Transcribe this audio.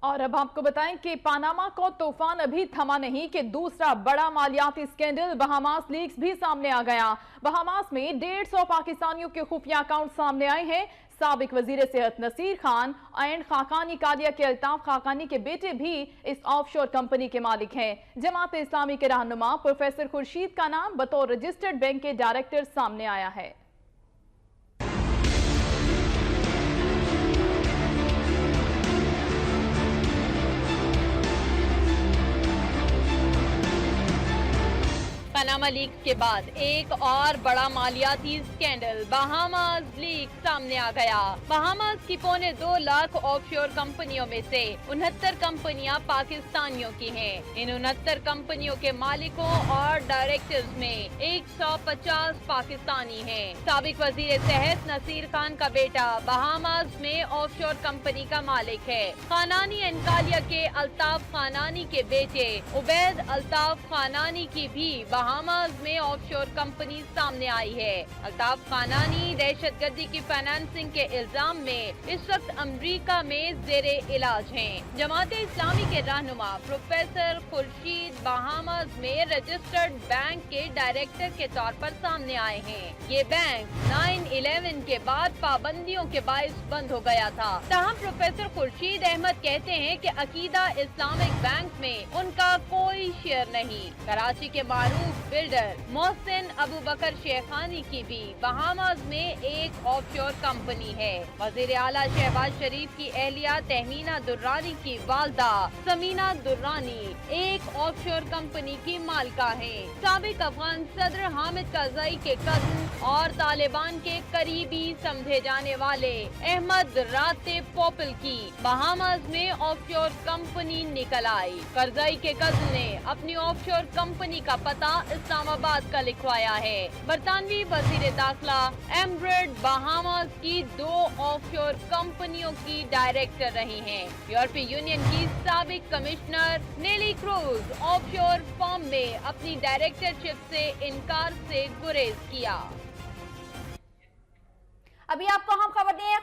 اور اب آپ کو بتائیں کہ پاناما کو طوفان ابھی تھما نہیں کہ دوسرا بڑا مالیاتی سکینڈل بہاماس لیکس بھی سامنے آ گیا۔ بہاماس میں 150 پاکستانیوں کے خفیہ اکاؤنٹ سامنے آئے ہیں۔ سابق وزیر صحت نصیر خان اینڈ خاقانی کالیا کے الطاف خاقانی کے بیٹے بھی اس آف شور کمپنی کے مالک ہیں۔ جماعت اسلامی کے رہنما پروفیسر خورشید کا نام بطور رجسٹرڈ بینک کے ڈائریکٹر سامنے آیا ہے۔ پاناما لیکس کے بعد ایک اور بڑا مالیاتی سکینڈل بہاماس لیکس سامنے آ گیا۔ بہاماس کی 2.25 لاکھ آف شور کمپنیوں میں سے 69 کمپنیاں پاکستانیوں کی ہیں۔ ان 69 کمپنیوں کے مالکوں اور ڈائریکٹرز میں 150 پاکستانی ہیں۔ سابق وزیر صحت نصیر خان کا بیٹا بہاماس میں آف شور کمپنی کا مالک ہے۔ خانانی اینڈ کالیا کے الطاف خانانی کے بیٹے عبید الطاف خانانی کی بھی بہاماس میں آف شور کمپنی سامنے آئی ہے۔ الطاف خانانی دہشت گردی کی فائنانسنگ کے الزام میں اس وقت امریکہ میں زیر علاج ہیں۔ جماعت اسلامی کے رہنما پروفیسر خورشید بہاماس میں رجسٹرڈ بینک کے ڈائریکٹر کے طور پر سامنے آئے ہیں۔ یہ بینک 9/11 کے بعد پابندیوں کے باعث بند ہو گیا تھا۔ تاہم پروفیسر خورشید احمد کہتے ہیں کہ عقیدہ اسلامک بینک میں ان کا کوئی شیئر نہیں۔ کراچی کے معروف بلڈر محسن ابو بکر شیخانی کی بھی بہاماس میں ایک آف شور کمپنی ہے۔ وزیر اعلیٰ شہباز شریف کی اہلیہ تہمینہ درانی کی والدہ سمینہ درانی ایک آف شور کمپنی کی مالکہ ہیں۔ سابق افغان صدر حامد کرزئی کے کزن اور طالبان کے قریبی سمجھے جانے والے احمد راتب پوپل کی بہاماس میں آف شور کمپنی نکل آئی۔ کرزئی کے کزن نے اپنی آف شور کمپنی کا پتہ اسلام آباد کا لکھوایا ہے۔ برطانوی وزیر داخلہ ایمبرڈ بہاماس کی 2 آف شور کمپنیوں کی ڈائریکٹر رہی ہیں۔ یورپی یونین کی سابق کمشنر نیلی کروز آف شور فرم میں اپنی ڈائریکٹرشپ سے انکار سے گریز کیا۔ ابھی آپ کو ہم خبر دیں